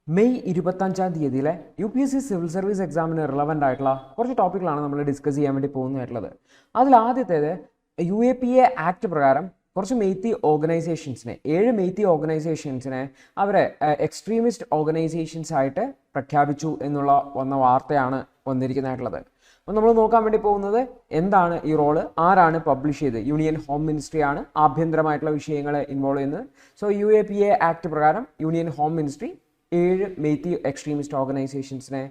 May 25-ാം തീയതിയിലെ UPSC civil service എക്സാമിന് relevant ആയിട്ടുള്ള കുറച്ച് ടോപ്പിക്കുകളാണ് നമ്മൾ ഡിസ്കസ് ചെയ്യാൻ വേണ്ടി പോകുന്നതായിട്ടുള്ളത്. അതിൽ ആദ്യത്തേത് UAPA ആക്ട് പ്രകാരം കുറച്ച് മെയ്ത്തി ഓർഗനൈസേഷൻസിനെ 7 മെയ്ത്തി ഓർഗനൈസേഷൻസിനെ അവരെ എക്സ്ട്രീമിസ്റ്റ് ഓർഗനൈസേഷൻസ് ആയിട്ട് പ്രഖ്യാപിച്ചു എന്നുള്ള വന്ന വാർത്തയാണ് വന്നിരിക്കുന്നതായിട്ടുള്ളത്. അപ്പോൾ നമ്മൾ നോക്കാൻ വേണ്ടി പോകുന്നത് എന്താണ് ഈ റോള്, ആരാണ് പബ്ലിഷ് ചെയ്തത്. യൂണിയൻ ഹോം മിനിസ്ട്രിയാണ് ആഭ്യന്തരമായിട്ടുള്ള വിഷയങ്ങൾ ഇൻവോൾവ് ചെയ്യുന്നത്. സോ UAPA ആക്ട് പ്രകാരം union home ministry 7 Meitei extremist ഓർഗനൈസേഷനെ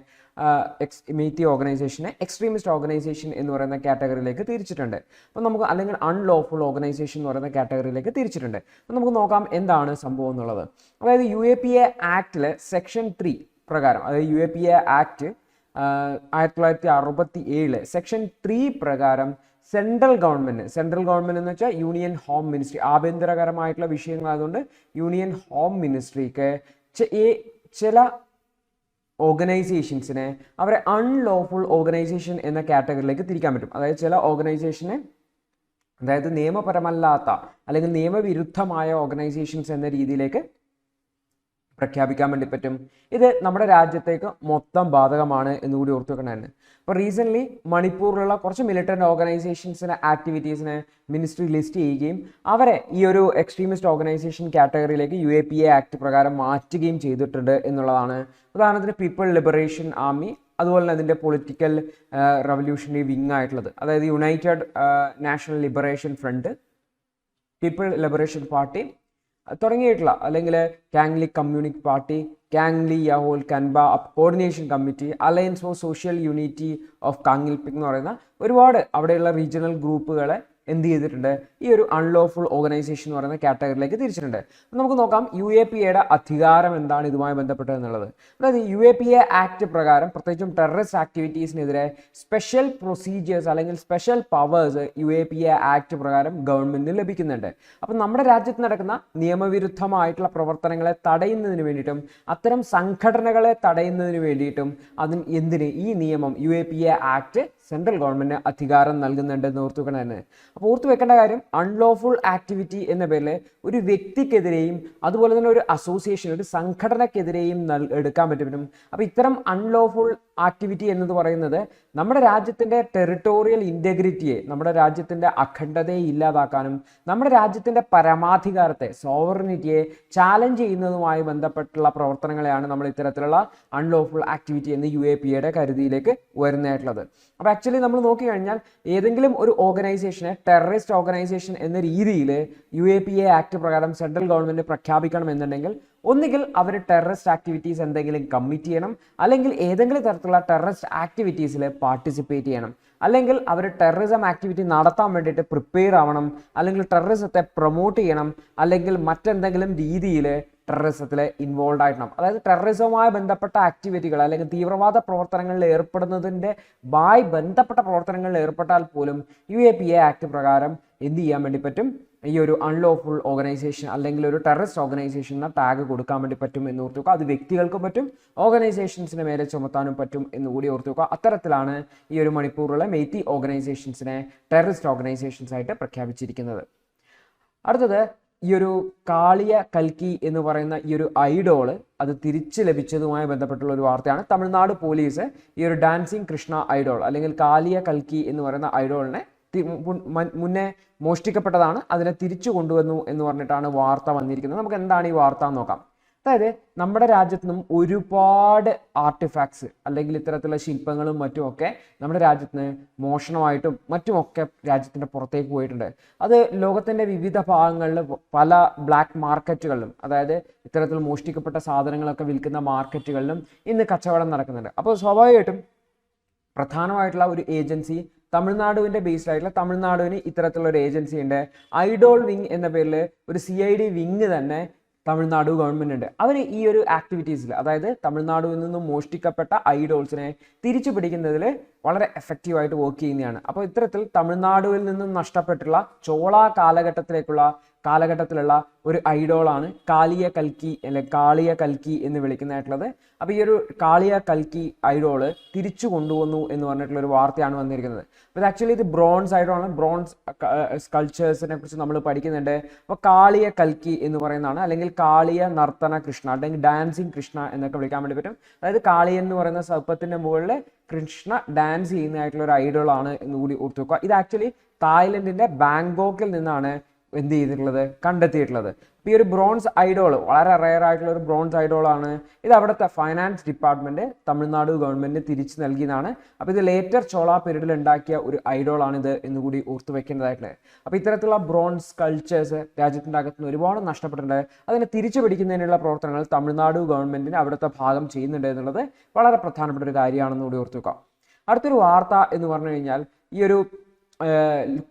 എക്സ്ട്രീമിസ്റ്റ് ഓർഗനൈസേഷൻ എന്ന് പറയുന്ന കാറ്റഗറിയിലേക്ക് തിരിച്ചിട്ടുണ്ട്. അപ്പോൾ നമുക്ക് അല്ലെങ്കിൽ അൺലോഫുൾ ഓർഗനൈസേഷൻ എന്ന് പറയുന്ന കാറ്റഗറിയിലേക്ക് തിരിച്ചിട്ടുണ്ട്. അപ്പോൾ നമുക്ക് നോക്കാം എന്താണ് സംഭവം എന്നുള്ളത്. അതായത് UAPA ആക്ടിലെ സെക്ഷൻ 3 പ്രകാരം, അതായത് UAPA ആക്ട് 1967 സെക്ഷൻ 3 പ്രകാരം സെൻട്രൽ ഗവൺമെൻറ് എന്ന് വെച്ചാൽ യൂണിയൻ ഹോം മിനിസ്ട്രി, ആഭ്യന്തരകരമായിട്ടുള്ള വിഷയങ്ങളായതുകൊണ്ട് യൂണിയൻ ഹോം മിനിസ്ട്രിക്ക് ചില ഓർഗനൈസേഷൻസിനെ അവരെ അൺലോഫുൾ ഓർഗനൈസേഷൻ എന്ന കാറ്റഗറിയിലേക്ക് തിരിക്കാൻ പറ്റും. അതായത് ചില ഓർഗനൈസേഷനെ, അതായത് നിയമപരമല്ലാത്ത അല്ലെങ്കിൽ നിയമവിരുദ്ധമായ ഓർഗനൈസേഷൻസ് എന്ന രീതിയിലേക്ക് പ്രഖ്യാപിക്കാൻ വേണ്ടി പറ്റും. ഇത് നമ്മുടെ രാജ്യത്തേക്ക് മൊത്തം ബാധകമാണ് എന്നുകൂടി ഓർത്തു വെക്കണമായിരുന്നു. അപ്പോൾ റീസെൻ്റ്ലി മണിപ്പൂരിലുള്ള കുറച്ച് മിലിറ്റൻ്റ് ഓർഗനൈസേഷൻസിൻ്റെ ആക്ടിവിറ്റീസിനെ മിനിസ്ട്രി ലിസ്റ്റ് ചെയ്യുകയും അവരെ ഈ ഒരു എക്സ്ട്രീമിസ്റ്റ് ഓർഗനൈസേഷൻ കാറ്റഗറിയിലേക്ക് UAPA ആക്ട് പ്രകാരം മാറ്റുകയും ചെയ്തിട്ടുണ്ട് എന്നുള്ളതാണ്. ഉദാഹരണത്തിന് പീപ്പിൾ ലിബറേഷൻ ആർമി, അതുപോലെ തന്നെ അതിൻ്റെ പൊളിറ്റിക്കൽ റവല്യൂഷണറി വിങ് ആയിട്ടുള്ളത്, അതായത് united national liberation front, people liberation party തുടങ്ങിയിട്ടുള്ള, അല്ലെങ്കിൽ Kanglei communist party, Kanglei Yawol Kanba coordination committee, alliance for social unity of Kangleipak എന്ന് പറയുന്ന ഒരുപാട് അവിടെയുള്ള റീജിയണൽ ഗ്രൂപ്പുകളെ എന്ത് ചെയ്തിട്ടുണ്ട്, ഈ ഒരു അൺലോഫുൾ ഓർഗനൈസേഷൻ എന്ന് പറയുന്ന കാറ്റഗറിയിലേക്ക് തിരിച്ചിട്ടുണ്ട്. നമുക്ക് നോക്കാം UAPAയുടെ അധികാരം എന്താണ് ഇതുമായി ബന്ധപ്പെട്ടത് എന്നുള്ളത്. അതായത് UAPA ആക്ട് പ്രകാരം പ്രത്യേകിച്ചും ടെററിസ്റ്റ് ആക്ടിവിറ്റീസിനെതിരെ സ്പെഷ്യൽ പ്രൊസീജിയേഴ്സ് അല്ലെങ്കിൽ സ്പെഷ്യൽ പവേഴ്സ് UAPA ആക്ട് പ്രകാരം ഗവൺമെന്റിന് ലഭിക്കുന്നുണ്ട്. അപ്പം നമ്മുടെ രാജ്യത്ത് നടക്കുന്ന നിയമവിരുദ്ധമായിട്ടുള്ള പ്രവർത്തനങ്ങളെ തടയുന്നതിന് വേണ്ടിയിട്ടും അത്തരം സംഘടനകളെ തടയുന്നതിന് വേണ്ടിയിട്ടും എന്തിന് ഈ നിയമം UAPA ആക്ട് സെൻട്രൽ ഗവൺമെന്റിന് അധികാരം നൽകുന്നുണ്ടെന്ന് ഓർത്തുവെക്കണം തന്നെ. അപ്പോൾ ഓർത്തു വെക്കേണ്ട കാര്യം, അൺലോഫുൾ ആക്ടിവിറ്റി എന്ന പേരിൽ ഒരു വ്യക്തിക്കെതിരെയും അതുപോലെ തന്നെ ഒരു അസോസിയേഷൻ, ഒരു സംഘടനക്കെതിരെയും എടുക്കാൻ പറ്റും. അപ്പോൾ ഇത്തരം അൺലോഫുൾ ആക്ടിവിറ്റി എന്നത് പറയുന്നത് നമ്മുടെ രാജ്യത്തിൻ്റെ ടെറിട്ടോറിയൽ ഇൻറ്റഗ്രിറ്റിയെ, നമ്മുടെ രാജ്യത്തിൻ്റെ അഖണ്ഡതയെ ഇല്ലാതാക്കാനും നമ്മുടെ രാജ്യത്തിൻ്റെ പരമാധികാരത്തെ, സോവറിനിറ്റിയെ ചാലഞ്ച് ചെയ്യുന്നതുമായി ബന്ധപ്പെട്ടുള്ള പ്രവർത്തനങ്ങളെയാണ് നമ്മൾ ഇത്തരത്തിലുള്ള അൺലോഫുൾ ആക്ടിവിറ്റി എന്ന് UAPAയുടെ കരുതിയിലേക്ക് വരുന്നതായിട്ടുള്ളത്. അപ്പോൾ ആക്ച്വലി നമ്മൾ നോക്കിക്കഴിഞ്ഞാൽ ഏതെങ്കിലും ഒരു ഓർഗനൈസേഷനെ ടെററിസ്റ്റ് ഓർഗനൈസേഷൻ എന്ന രീതിയിൽ UAPA ആക്ട് പ്രകാരം സെൻട്രൽ ഗവൺമെൻറ് പ്രഖ്യാപിക്കണം എന്നുണ്ടെങ്കിൽ ഒന്നുകിൽ അവർ ടെററിസ്റ്റ് ആക്ടിവിറ്റീസ് എന്തെങ്കിലും കമ്മിറ്റ് ചെയ്യണം, അല്ലെങ്കിൽ ഏതെങ്കിലും തരത്തിലുള്ള ടെററിസ്റ്റ് ആക്ടിവിറ്റീസിൽ പാർട്ടിസിപ്പേറ്റ് ചെയ്യണം, അല്ലെങ്കിൽ അവർ ടെററിസം ആക്ടിവിറ്റി നടത്താൻ വേണ്ടിയിട്ട് പ്രിപ്പയർ ആവണം, അല്ലെങ്കിൽ ടെററിസത്തെ പ്രൊമോട്ട് ചെയ്യണം, അല്ലെങ്കിൽ മറ്റെന്തെങ്കിലും രീതിയിൽ ടെററിസത്തിൽ ഇൻവോൾവ് ആയിട്ടാണ്. അതായത് ടെററിസവുമായി ബന്ധപ്പെട്ട ആക്ടിവിറ്റികൾ അല്ലെങ്കിൽ തീവ്രവാദ പ്രവർത്തനങ്ങളിൽ ഏർപ്പെടുന്നതിൻ്റെ ബന്ധപ്പെട്ട പ്രവർത്തനങ്ങളിൽ ഏർപ്പെട്ടാൽ പോലും UAPA ആക്ട് പ്രകാരം എന്ത് ചെയ്യാൻ വേണ്ടി പറ്റും, ഈ ഒരു അൺലോഫുൾ ഓർഗനൈസേഷൻ അല്ലെങ്കിൽ ഒരു ടെററിസ്റ്റ് ഓർഗനൈസേഷൻ എന്ന ടാഗ് കൊടുക്കാൻ വേണ്ടി പറ്റും എന്ന് ഓർത്ത് വെക്കുക. അത് വ്യക്തികൾക്കും പറ്റും, ഓർഗനൈസേഷൻസിന് മേലെ ചുമത്താനും പറ്റും എന്നുകൂടി ഓർത്ത് വെക്കുക. അത്തരത്തിലാണ് ഈ ഒരു മണിപ്പൂരിലെ മെയ്ത്തി ഓർഗനൈസേഷൻസിനെ ടെററിസ്റ്റ് ഓർഗനൈസേഷൻസ് ആയിട്ട് പ്രഖ്യാപിച്ചിരിക്കുന്നത്. അടുത്തത് ഈ ഒരു കാളിയ കൽക്കി എന്ന് പറയുന്ന ഈ ഒരു ഐഡോള് അത് തിരിച്ചു ലഭിച്ചതുമായി ബന്ധപ്പെട്ടുള്ള ഒരു വാർത്തയാണ്. തമിഴ്നാട് പോലീസ് ഈ ഒരു ഡാൻസിങ് കൃഷ്ണ ഐഡോൾ അല്ലെങ്കിൽ കാളിയ കൽക്കി എന്ന് പറയുന്ന ഐഡോളിനെ മുന്നേ മോഷ്ടിക്കപ്പെട്ടതാണ്, അതിനെ തിരിച്ചു കൊണ്ടുവന്നു എന്ന് പറഞ്ഞിട്ടാണ് വാർത്ത വന്നിരിക്കുന്നത്. നമുക്ക് എന്താണ് ഈ വാർത്ത എന്ന് നോക്കാം. അതായത് നമ്മുടെ രാജ്യത്തു നിന്നും ഒരുപാട് ആർട്ടിഫാക്ട്സ് അല്ലെങ്കിൽ ഇത്തരത്തിലുള്ള ശില്പങ്ങളും മറ്റുമൊക്കെ നമ്മുടെ രാജ്യത്ത് നിന്ന് മോഷണമായിട്ടും മറ്റുമൊക്കെ രാജ്യത്തിൻ്റെ പുറത്തേക്ക് പോയിട്ടുണ്ട്. അത് ലോകത്തിൻ്റെ വിവിധ ഭാഗങ്ങളിൽ പല ബ്ലാക്ക് മാർക്കറ്റുകളിലും, അതായത് ഇത്തരത്തിൽ മോഷ്ടിക്കപ്പെട്ട സാധനങ്ങളൊക്കെ വിൽക്കുന്ന മാർക്കറ്റുകളിലും ഇന്ന് കച്ചവടം നടക്കുന്നുണ്ട്. അപ്പോൾ സ്വാഭാവികമായിട്ടും പ്രധാനമായിട്ടുള്ള ഒരു ഏജൻസി തമിഴ്നാടുവിൻ്റെ ബേസ്ഡ് ആയിട്ടുള്ള, തമിഴ്നാടുവിന് ഇത്തരത്തിലുള്ള ഒരു ഏജൻസി ഉണ്ട്. ഐഡോൾ വിങ് എന്ന പേരിൽ ഒരു CID വിങ് തന്നെ തമിഴ്നാട് ഗവൺമെൻറ് ഉണ്ട്. അവർ ഈ ഒരു ആക്ടിവിറ്റീസിൽ, അതായത് തമിഴ്നാടുവിൽ നിന്നും മോഷ്ടിക്കപ്പെട്ട ഐഡോൾസിനെ തിരിച്ചു പിടിക്കുന്നതിൽ വളരെ എഫക്റ്റീവായിട്ട് വർക്ക് ചെയ്യുന്നതാണ്. അപ്പോൾ ഇത്തരത്തിൽ തമിഴ്നാടുവിൽ നിന്നും നഷ്ടപ്പെട്ടുള്ള ചോള കാലഘട്ടത്തിലേക്കുള്ള കാലഘട്ടത്തിലുള്ള ഒരു ഐഡോളാണ് കാളിയ കൽക്കി അല്ലെ കാളിയ കൽക്കി എന്ന് വിളിക്കുന്നതായിട്ടുള്ളത്. അപ്പോൾ ഈ ഒരു കാളിയ കൽക്കി ഐഡോള് തിരിച്ചു കൊണ്ടുവന്നു എന്ന് പറഞ്ഞിട്ടുള്ള ഒരു വാർത്തയാണ് വന്നിരിക്കുന്നത്. അപ്പോൾ ആക്ച്വലി ഇത് ബ്രോൺസ് ഐഡോളാണ്. ബ്രോൺസ് സ്കൾച്ചേഴ്സിനെ കുറിച്ച് നമ്മൾ പഠിക്കുന്നുണ്ട്. അപ്പോൾ കാളിയ കൽക്കി എന്ന് പറയുന്നതാണ്, അല്ലെങ്കിൽ കാളിയ നർത്തന കൃഷ്ണ അല്ലെങ്കിൽ ഡാൻസിങ് കൃഷ്ണ എന്നൊക്കെ വിളിക്കാൻ വേണ്ടി പറ്റും. അതായത് കാളിയ എന്ന് പറയുന്ന സർപ്പത്തിന്റെ മുകളിൽ കൃഷ്ണ ഡാൻസ് ചെയ്യുന്നതായിട്ടുള്ള ഒരു ഐഡോളാണ് എന്ന് കൂടി ഓർത്തു വെക്കുക. ഇത് ആക്ച്വലി തായ്ലൻഡിന്റെ ബാങ്കോക്കിൽ നിന്നാണ് എന്ത് ചെയ്തിട്ടുള്ളത്, കണ്ടെത്തിയിട്ടുള്ളത്. ഈ ഒരു ബ്രോൺസ് ഐഡോൾ വളരെ റെയർ ആയിട്ടുള്ള ഒരു ബ്രോൺസ് ഐഡോളാണ്. ഇത് അവിടുത്തെ ഫൈനാൻസ് ഡിപ്പാർട്ട്മെന്റ് തമിഴ്നാട് ഗവൺമെന്റിന് തിരിച്ചു നൽകിയതാണ്. അപ്പോൾ ഇത് ലേറ്റർ ചോള പീരീഡിൽ ഉണ്ടാക്കിയ ഒരു ഐഡോളാണ് ഇത് എന്നുകൂടി ഓർത്തു വെക്കേണ്ടതായിട്ടുള്ളത്. അപ്പോൾ ഇത്തരത്തിലുള്ള ബ്രോൺസ് കൾച്ചേഴ്സ് രാജ്യത്തിൻ്റെ അകത്തുനിന്ന് ഒരുപാട് നഷ്ടപ്പെട്ടിട്ടുണ്ട്. അതിനെ തിരിച്ചു പിടിക്കുന്നതിനുള്ള പ്രവർത്തനങ്ങൾ തമിഴ്നാട് ഗവൺമെന്റിന് അവിടുത്തെ ഭാഗം ചെയ്യുന്നുണ്ട് എന്നുള്ളത് വളരെ പ്രധാനപ്പെട്ട ഒരു കാര്യമാണെന്ന് കൂടി ഓർത്തു വെക്കാം. അടുത്തൊരു വാർത്ത എന്ന് പറഞ്ഞു കഴിഞ്ഞാൽ ഈ ഒരു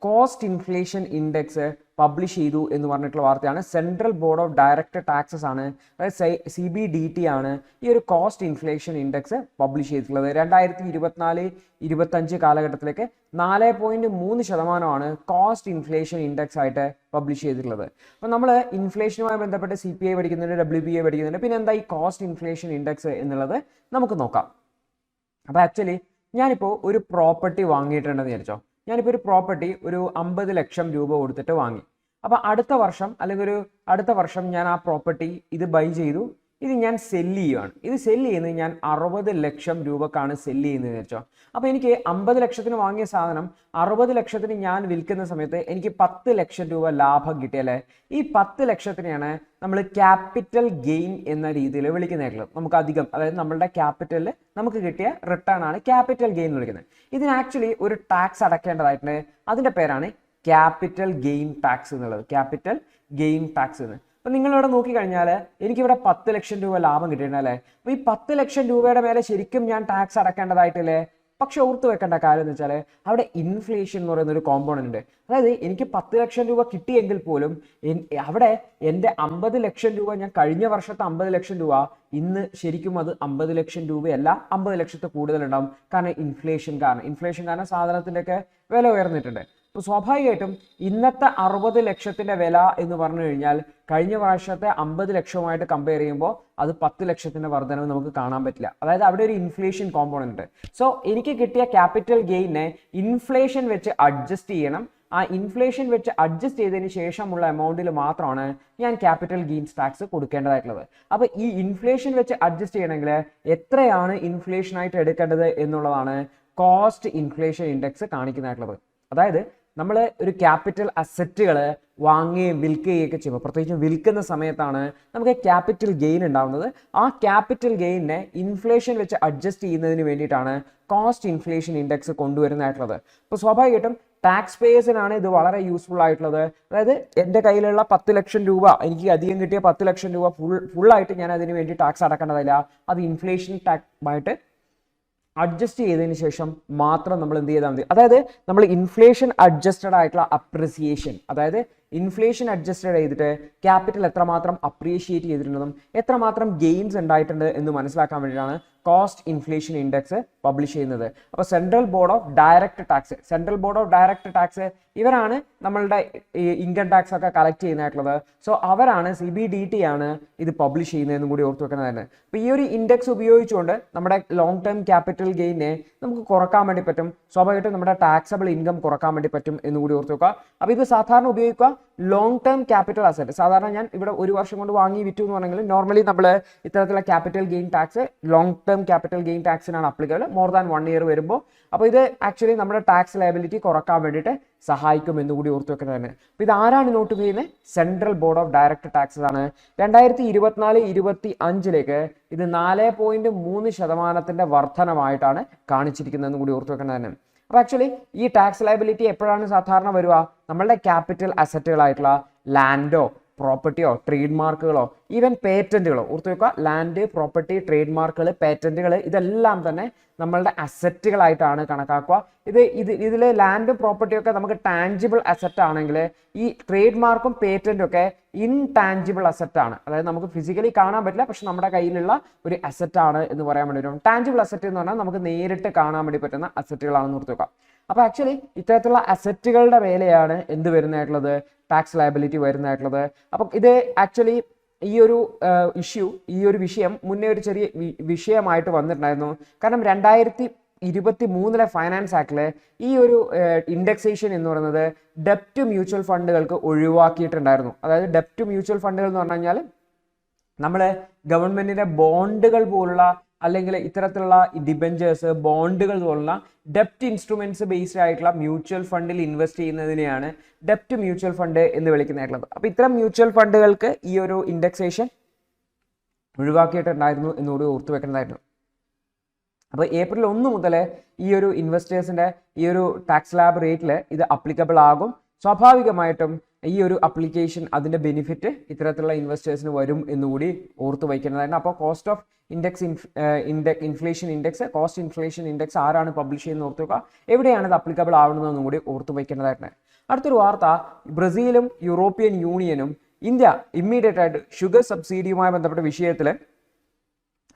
കോസ്റ്റ് ഇൻഫ്ലേഷൻ ഇൻഡെക്സ് പബ്ലിഷ് ചെയ്തു എന്ന് പറഞ്ഞിട്ടുള്ള വാർത്തയാണ്. Central board of direct taxes ആണ്, അതായത് CBDT ആണ് ഈ ഒരു കോസ്റ്റ് ഇൻഫ്ലേഷൻ ഇൻഡെക്സ് പബ്ലിഷ് ചെയ്തിട്ടുള്ളത്. 2024-25 കാലഘട്ടത്തിലേക്ക് 4.3% കോസ്റ്റ് ഇൻഫ്ലേഷൻ ഇൻഡെക്സ് ആയിട്ട് പബ്ലിഷ് ചെയ്തിട്ടുള്ളത്. അപ്പോൾ നമ്മൾ ഇൻഫ്ലേഷനുമായി ബന്ധപ്പെട്ട് CPI പഠിക്കുന്നുണ്ട്, WPI പഠിക്കുന്നുണ്ട്, പിന്നെ എന്താ ഈ കോസ്റ്റ് ഇൻഫ്ലേഷൻ ഇൻഡെക്സ് എന്നുള്ളത് നമുക്ക് നോക്കാം. അപ്പോൾ ആക്ച്വലി ഞാനിപ്പോൾ ഒരു പ്രോപ്പർട്ടി വാങ്ങിയിട്ടുണ്ടെന്ന് വിചാരിച്ചോ. ഞാനിപ്പോൾ ഒരു പ്രോപ്പർട്ടി ഒരു 50 ലക്ഷം രൂപ കൊടുത്തിട്ട് വാങ്ങി. അപ്പോൾ അടുത്ത വർഷം ഞാൻ ആ പ്രോപ്പർട്ടി ഇത് ബൈ ചെയ്തു, ഇത് ഞാൻ സെല്ല് ചെയ്യുകയാണ്. ഇത് സെല്ല് ചെയ്യുന്നത് ഞാൻ 60 ലക്ഷം രൂപക്കാണ് സെല്ല് ചെയ്യുന്നത് വിചാരിച്ചോ. അപ്പോൾ എനിക്ക് 50 ലക്ഷത്തിന് വാങ്ങിയ സാധനം 60 ലക്ഷത്തിന് ഞാൻ വിൽക്കുന്ന സമയത്ത് എനിക്ക് 10 ലക്ഷം രൂപ ലാഭം കിട്ടിയല്ലേ. ഈ 10 ലക്ഷത്തിനെയാണ് നമ്മൾ ക്യാപിറ്റൽ ഗെയിൻ എന്ന രീതിയിൽ വിളിക്കുന്നതായിട്ടുള്ളത്. നമുക്ക് അധികം, അതായത് നമ്മളുടെ ക്യാപിറ്റലിൽ നമുക്ക് കിട്ടിയ റിട്ടേൺ ആണ് ക്യാപിറ്റൽ ഗെയിൻ എന്ന് വിളിക്കുന്നത്. ഇതിന് ആക്ച്വലി ഒരു ടാക്സ് അടക്കേണ്ടതായിട്ടുണ്ട്. അതിൻ്റെ പേരാണ് ക്യാപിറ്റൽ ഗെയിൻ ടാക്സ് എന്നുള്ളത്. ക്യാപിറ്റൽ ഗെയിൻ ടാക്സ് എന്ന്. അപ്പം നിങ്ങളിവിടെ നോക്കിക്കഴിഞ്ഞാൽ എനിക്കിവിടെ 10 ലക്ഷം രൂപ ലാഭം കിട്ടിയിട്ടുണ്ടല്ലേ. അപ്പോൾ ഈ 10 ലക്ഷം രൂപയുടെ മേലെ ശരിക്കും ഞാൻ ടാക്സ് അടക്കേണ്ടതായിട്ടില്ലേ. പക്ഷെ ഓർത്ത് വെക്കേണ്ട കാര്യം എന്ന് വെച്ചാൽ അവിടെ ഇൻഫ്ലേഷൻ എന്ന് പറയുന്ന ഒരു കോമ്പോണന്റ് ഉണ്ട്. അതായത് എനിക്ക് 10 ലക്ഷം രൂപ കിട്ടിയെങ്കിൽ പോലും അവിടെ എൻ്റെ 50 ലക്ഷം രൂപ, ഞാൻ കഴിഞ്ഞ വർഷത്തെ 50 ലക്ഷം രൂപ ഇന്ന് ശരിക്കും അത് 50 ലക്ഷം രൂപയല്ല, 50 ലക്ഷത്തെ കൂടുതലുണ്ടാവും. കാരണം ഇൻഫ്ലേഷൻ കാരണം സാധനത്തിൻ്റെയൊക്കെ വില ഉയർന്നിട്ടുണ്ട്. അപ്പോൾ സ്വാഭാവികമായിട്ടും ഇന്നത്തെ 60 ലക്ഷത്തിന്റെ വില എന്ന് പറഞ്ഞു കഴിഞ്ഞാൽ കഴിഞ്ഞ വർഷത്തെ 50 ലക്ഷവുമായിട്ട് കമ്പയർ ചെയ്യുമ്പോൾ അത് 10 ലക്ഷത്തിന്റെ വർധനവ് നമുക്ക് കാണാൻ പറ്റില്ല. അതായത് അവിടെ ഒരു ഇൻഫ്ലേഷൻ കോമ്പോണന്റ് ഉണ്ട്. സോ എനിക്ക് കിട്ടിയ ക്യാപിറ്റൽ ഗെയിനെ ഇൻഫ്ലേഷൻ വെച്ച് അഡ്ജസ്റ്റ് ചെയ്യണം. ആ ഇൻഫ്ലേഷൻ വെച്ച് അഡ്ജസ്റ്റ് ചെയ്തതിന് ശേഷമുള്ള എമൗണ്ടിൽ മാത്രമാണ് ഞാൻ ക്യാപിറ്റൽ ഗെയിൻസ് ടാക്സ് കൊടുക്കേണ്ടതായിട്ടുള്ളത്. അപ്പോൾ ഈ ഇൻഫ്ലേഷൻ വെച്ച് അഡ്ജസ്റ്റ് ചെയ്യണമെങ്കിൽ എത്രയാണ് ഇൻഫ്ലേഷൻ ആയിട്ട് എടുക്കേണ്ടത് എന്നുള്ളതാണ് കോസ്റ്റ് ഇൻഫ്ലേഷൻ ഇൻഡെക്സ് കാണിക്കുന്നതായിട്ടുള്ളത്. അതായത് നമ്മൾ ഒരു ക്യാപിറ്റൽ അസറ്റുകൾ വാങ്ങുകയും വിൽക്കുകയൊക്കെ ചെയ്യുമ്പോൾ, പ്രത്യേകിച്ചും വിൽക്കുന്ന സമയത്താണ് നമുക്ക് ക്യാപിറ്റൽ ഗെയിൻ ഉണ്ടാകുന്നത്. ആ ക്യാപിറ്റൽ ഗെയിനെ ഇൻഫ്ലേഷൻ വെച്ച് അഡ്ജസ്റ്റ് ചെയ്യുന്നതിന് വേണ്ടിയിട്ടാണ് കോസ്റ്റ് ഇൻഫ്ലേഷൻ ഇൻഡെക്സ് കൊണ്ടുവരുന്നതായിട്ടുള്ളത്. അപ്പോൾ സ്വാഭാവികമായിട്ടും ടാക്സ് പേയേഴ്സിനാണ് ഇത് വളരെ യൂസ്ഫുൾ ആയിട്ടുള്ളത്. അതായത് എൻ്റെ കയ്യിലുള്ള 10 ലക്ഷം രൂപ, എനിക്ക് അധികം കിട്ടിയ 10 ലക്ഷം രൂപ ഫുള്ളായിട്ട് ഞാൻ അതിന് വേണ്ടി ടാക്സ് അടക്കേണ്ടതില്ല. അത് ഇൻഫ്ലേഷൻ ടാക്സായിട്ട് അഡ്ജസ്റ്റ് ചെയ്തതിന് ശേഷം മാത്രം നമ്മൾ എന്ത് ചെയ്താൽ മതി. അതായത് നമ്മൾ ഇൻഫ്ലേഷൻ അഡ്ജസ്റ്റഡ് ആയിട്ടുള്ള അപ്രിസിയേഷൻ, അതായത് ഇൻഫ്ലേഷൻ അഡ്ജസ്റ്റഡ് ചെയ്തിട്ട് ക്യാപിറ്റൽ എത്രമാത്രം അപ്രീഷിയേറ്റ് ചെയ്തിട്ടുണ്ടെന്നും എത്രമാത്രം ഗെയിൻസ് ഉണ്ടായിട്ടുണ്ട് എന്ന് മനസ്സിലാക്കാൻ വേണ്ടിയിട്ടാണ് കോസ്റ്റ് ഇൻഫ്ലേഷൻ ഇൻഡെക്സ് പബ്ലിഷ് ചെയ്യുന്നത്. അപ്പോൾ central board of direct tax ഇവരാണ് നമ്മളുടെ ഇൻകം ടാക്സ് ഒക്കെ കളക്ട് ചെയ്യുന്നതായിട്ടുള്ളത്. സോ അവരാണ്, CBDT ആണ് ഇത് പബ്ലിഷ് ചെയ്യുന്നതെന്നും കൂടി ഓർത്ത് വെക്കുന്നതാണ്. അപ്പോൾ ഈ ഒരു ഇൻഡെക്സ് ഉപയോഗിച്ചുകൊണ്ട് നമ്മുടെ ലോങ് ടേം ക്യാപിറ്റൽ ഗെയിനെ നമുക്ക് കുറക്കാൻ വേണ്ടി പറ്റും. സ്വാഭാവികമായിട്ടും നമ്മുടെ ടാക്സബിൾ ഇൻകം കുറക്കാൻ വേണ്ടി പറ്റും എന്ന് കൂടി ഓർത്ത് വെക്കുക. അപ്പോൾ ഇത് സാധാരണ ഉപയോഗിക്കുക ലോങ് ടേം ക്യാപിറ്റൽ അസറ്റ്. സാധാരണ ഞാൻ ഇവിടെ ഒരു വർഷം കൊണ്ട് വാങ്ങി വിറ്റു എന്ന് പറഞ്ഞെങ്കിൽ നോർമലി നമ്മൾ ഇത്തരത്തിലുള്ള capital gain tax long term capital gain ടാക്സിനാണ് അപ്ലിക്കബിൾ മോർ ദാൻ 1 ഇയർ വരുമ്പോൾ. അപ്പോൾ ഇത് ആക്ച്വലി നമ്മുടെ ടാക്സ് ലയബിലിറ്റി കുറക്കാൻ വേണ്ടിയിട്ട് സഹായിക്കും എന്ന് കൂടി ഓർത്ത് വെക്കുന്നതാണ്. അപ്പോൾ ഇത് ആരാണ് നോട്ട് ചെയ്യുന്നത്? Central board of direct taxes ആണ്. 2024-25 ഇത് 4.3% വർധനമായിട്ടാണ് കാണിച്ചിരിക്കുന്നതെന്ന് കൂടി ഓർത്ത് വെക്കുന്നതാണ്. അപ്പോൾ ആക്ച്വലി ഈ ടാക്സ് ലയബിലിറ്റി എപ്പോഴാണ് സാധാരണ വരിക? നമ്മളുടെ ക്യാപിറ്റൽ അസറ്റുകളായിട്ടുള്ള ലാൻഡോ പ്രോപ്പർട്ടിയോ ട്രേഡ് മാർക്കുകളോ ഈവൻ പേറ്റന്റുകളോ ഓർത്ത് വെക്കുക. ലാൻഡ്, പ്രോപ്പർട്ടി, ട്രേഡ് മാർക്കുകൾ, പേറ്റന്റുകൾ ഇതെല്ലാം തന്നെ നമ്മളുടെ അസറ്റുകളായിട്ടാണ് കണക്കാക്കുക. ഇതിൽ ലാൻഡും പ്രോപ്പർട്ടിയും ഒക്കെ നമുക്ക് ടാഞ്ചിബിൾ അസറ്റ് ആണെങ്കിൽ ഈ ട്രേഡ് മാർക്കും പേറ്റന്റും ഒക്കെ ഇൻടാഞ്ചിബിൾ അസറ്റ് ആണ്. അതായത് നമുക്ക് ഫിസിക്കലി കാണാൻ പറ്റില്ല, പക്ഷെ നമ്മുടെ കയ്യിലുള്ള ഒരു അസറ്റ് ആണ് എന്ന് പറയാൻ വേണ്ടി വരും. ടാഞ്ചിബിൾ അസറ്റ് എന്ന് പറഞ്ഞാൽ നമുക്ക് നേരിട്ട് കാണാൻ വേണ്ടി പറ്റുന്ന അസറ്റുകളാണെന്ന് ഓർത്ത് വെക്കുക. അപ്പോൾ ആക്ച്വലി ഇത്തരത്തിലുള്ള അസറ്റുകളുടെ മേലെയാണ് എന്ത് വരുന്നതായിട്ടുള്ളത്? Tax liability വരുന്നതായിട്ടുള്ളത്. അപ്പം ഇത് ആക്ച്വലി ഈ ഒരു ഈ ഒരു വിഷയം മുന്നേ ഒരു ചെറിയ വിഷയമായിട്ട് വന്നിട്ടുണ്ടായിരുന്നു. കാരണം 2023 ഫൈനാൻസ് ആക്ടില് ഈ ഒരു ഇൻഡെക്സേഷൻ എന്ന് പറയുന്നത് ഡെപ്റ്റ് മ്യൂച്വൽ ഫണ്ടുകൾക്ക് ഒഴിവാക്കിയിട്ടുണ്ടായിരുന്നു. അതായത് ഡെപ്റ്റ് മ്യൂച്വൽ ഫണ്ടുകൾ എന്ന് പറഞ്ഞു കഴിഞ്ഞാൽ നമ്മൾ ഗവൺമെന്റിന്റെ ബോണ്ടുകൾ പോലുള്ള അല്ലെങ്കിൽ ഇത്തരത്തിലുള്ള ഡിബെഞ്ചേഴ്സ്, ബോണ്ടുകൾ പോലുള്ള ഡെപ്റ്റ് ഇൻസ്ട്രുമെന്റ്സ് ബേസ്ഡ് ആയിട്ടുള്ള മ്യൂച്വൽ ഫണ്ടിൽ ഇൻവെസ്റ്റ് ചെയ്യുന്നതിനെയാണ് ഡെപ്റ്റ് മ്യൂച്വൽ ഫണ്ട് എന്ന് വിളിക്കുന്നതായിട്ടുള്ളത്. അപ്പോൾ ഇത്തരം മ്യൂച്വൽ ഫണ്ടുകൾക്ക് ഈ ഒരു ഇൻഡെക്സേഷൻ ഒഴിവാക്കിയിട്ടുണ്ടായിരുന്നു എന്നുകൂടി ഓർത്തു വെക്കേണ്ടതായിരുന്നു. അപ്പോൾ ഏപ്രിൽ 1 മുതൽ ഈ ഒരു ഇൻവെസ്റ്റേഴ്സിന്റെ ഈ ഒരു ടാക്സ് ലാബ് റേറ്റിൽ ഇത് അപ്ലിക്കബിൾ ആകും. സ്വാഭാവികമായിട്ടും ഈ ഒരു അപ്ലിക്കേഷൻ അതിന്റെ ബെനിഫിറ്റ് ഇത്തരത്തിലുള്ള ഇൻവെസ്റ്റേഴ്സിന് വരും എന്നുകൂടി ഓർത്തു വയ്ക്കേണ്ടതായിരുന്നു. അപ്പോൾ cost of inflation index, cost inflation index ആരാണ് പബ്ലിഷ് ചെയ്യുന്നത് ഓർത്തു വെക്കുക, എവിടെയാണ് ഇത് അപ്ലിക്കബിൾ ആവുന്നതെന്നും കൂടി ഓർത്തു വയ്ക്കേണ്ടതായിട്ടുണ്ട്. അടുത്തൊരു വാർത്ത, ബ്രസീലും യൂറോപ്യൻ യൂണിയനും ഇന്ത്യ ഇമ്മീഡിയറ്റ് ആയിട്ട് ഷുഗർ സബ്സിഡിയുമായി ബന്ധപ്പെട്ട വിഷയത്തിൽ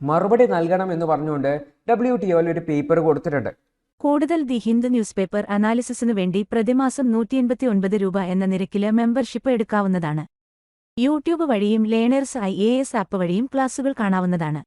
മറുപടി നൽകണം എന്ന് പറഞ്ഞുകൊണ്ട് WTO ഒരു പേപ്പർ കൊടുത്തിട്ടുണ്ട്. കൂടുതൽ ദി ഹിന്ദു ന്യൂസ് പേപ്പർ അനാലിസിസിനു വേണ്ടി പ്രതിമാസം 189 രൂപ എന്ന നിരക്കില് മെമ്പർഷിപ്പ് എടുക്കാവുന്നതാണ്. യൂട്യൂബ് വഴിയും ലേണേഴ്സ് IAS ആപ്പ് വഴിയും ക്ലാസുകൾ കാണാവുന്നതാണ്.